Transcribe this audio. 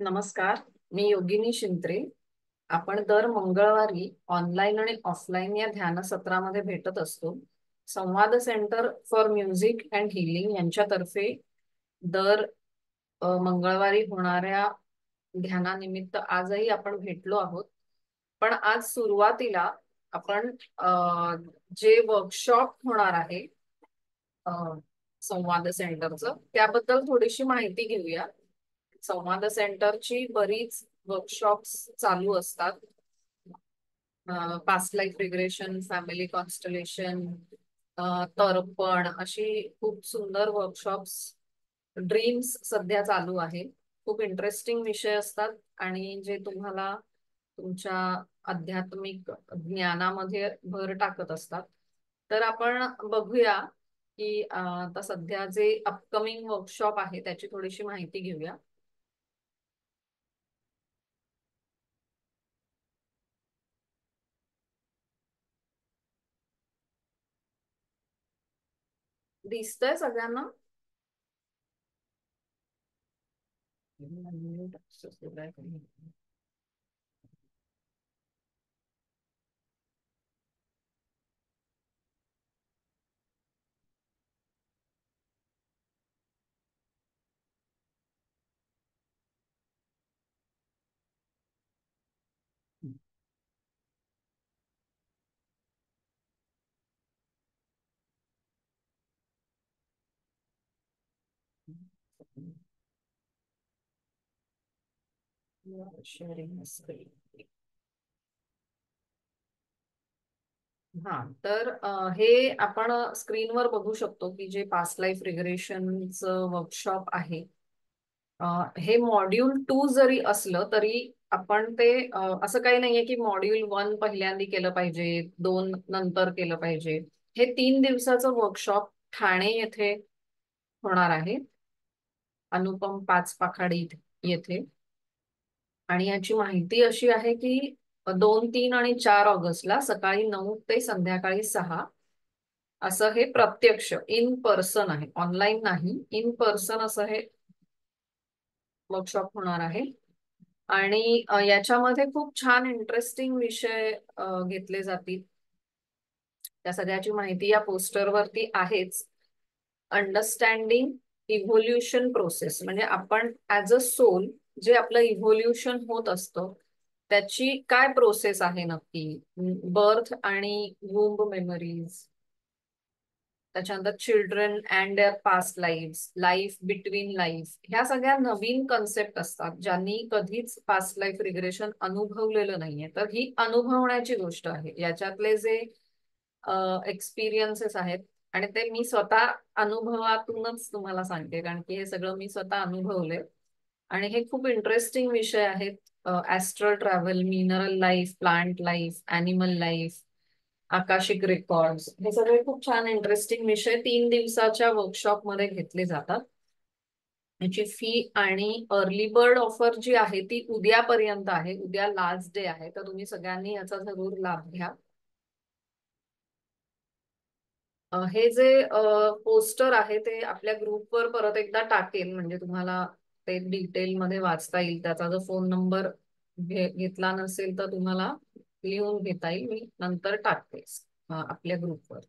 नमस्कार. मी योगिनी शिंत्रे. आपण दर मंगळवारी ऑनलाईन आणि ऑफलाईन या ध्यान सत्रामध्ये भेटत असतो. संवाद centre for music and healing यांच्यातर्फे दर मंगळवारी होणाऱ्या ध्यानानिमित्त आजही आपण भेटलो आहोत. पण आज सुरुवातीला आपण जे वर्कशॉप होणार आहे अ, संवाद सेंटरचं त्याबद्दल थोडीशी माहिती घेऊया. संवाद सेंटरची बरीच वर्कशॉप्स चालू असतात. Past life regression, family constellation, तर्पण अशी खूप सुंदर वर्कशॉप्स, ड्रीम्स सध्या चालू आहे. खूप इंटरेस्टिंग विषय असतात आणि जे तुम्हाला तुमच्या आध्यात्मिक ज्ञानामध्ये भर टाकत असतात. तर आपण बघूया की आता सध्या जे अपकमिंग वर्कशॉप आहे त्याची थोडीशी माहिती घेऊया. दिसतंय सगळ्यांना? Sharing screen. हा, तर हे आपण स्क्रीनवर बघू शकतो की जे पास्ट लाईफ रिग्रेशनचं वर्कशॉप आहे. हे मॉड्यूल 2 जरी असलं तरी आपण ते असं काही नाहीये की मॉड्यूल 1 पहिल्यांदा केलं पाहिजे, 2 नंतर केलं पाहिजे. हे 3 दिवसाचं वर्कशॉप ठाणे येथे होणार आहे, अनुपम पाच पाखाडी येथे. आणि याची माहिती अशी आहे की 2, 3 आणि 4 ऑगस्टला सकाळी 9 ते संध्याकाळी 6 असं हे प्रत्यक्ष इन पर्सन आहे, ऑनलाईन नाही, इन पर्सन असं हे वर्कशॉप होणार आहे. आणि याच्यामध्ये खूप छान इंटरेस्टिंग विषय घेतले जातील. त्या सगळ्याची माहिती या पोस्टरवरती आहेच. अंडरस्टँडिंग इव्होल्युशन प्रोसेस, म्हणजे आपण ऍज अ सोल जे आपलं इव्होल्युशन होत असतं त्याची काय प्रोसेस आहे नक्की. बर्थ आणि वूम्ब मेमरीज, त्याच्यानंतर children and their past life, life between life, ह्या सगळ्या नवीन कन्सेप्ट असतात ज्यांनी कधीच पास्ट लाईफ रिग्रेशन अनुभवलेलं नाहीये. तर ही अनुभवण्याची गोष्ट आहे. याच्यातले जे एक्सपिरियन्सेस आहेत आणि ते मी स्वतः अनुभवातूनच तुम्हाला सांगते, कारण की हे सगळं मी स्वतः अनुभवले. आणि हे खूप इंटरेस्टिंग विषय आहेत. Astral travel, mineral life, plant life, animal life, Akashic records, हे सगळे खूप छान इंटरेस्टिंग विषय 3 दिवसाच्या वर्कशॉप मध्ये घेतले जातात. याची फी आणि अर्ली बर्ड ऑफर जी आहे ती उद्यापर्यंत आहे. उद्या लास्ट डे आहे, तर तुम्ही सगळ्यांनी याचा जरूर लाभ घ्या. हे जे पोस्टर आहे ते आपल्या ग्रुपवर परत एकदा टाकेल, म्हणजे तुम्हाला ते डिटेल मध्ये वाचता येईल. त्याचा जर फोन नंबर घेतला नसेल तर तुम्हाला लिहून घेता येईल, मी नंतर टाकते आपल्या ग्रुपवर.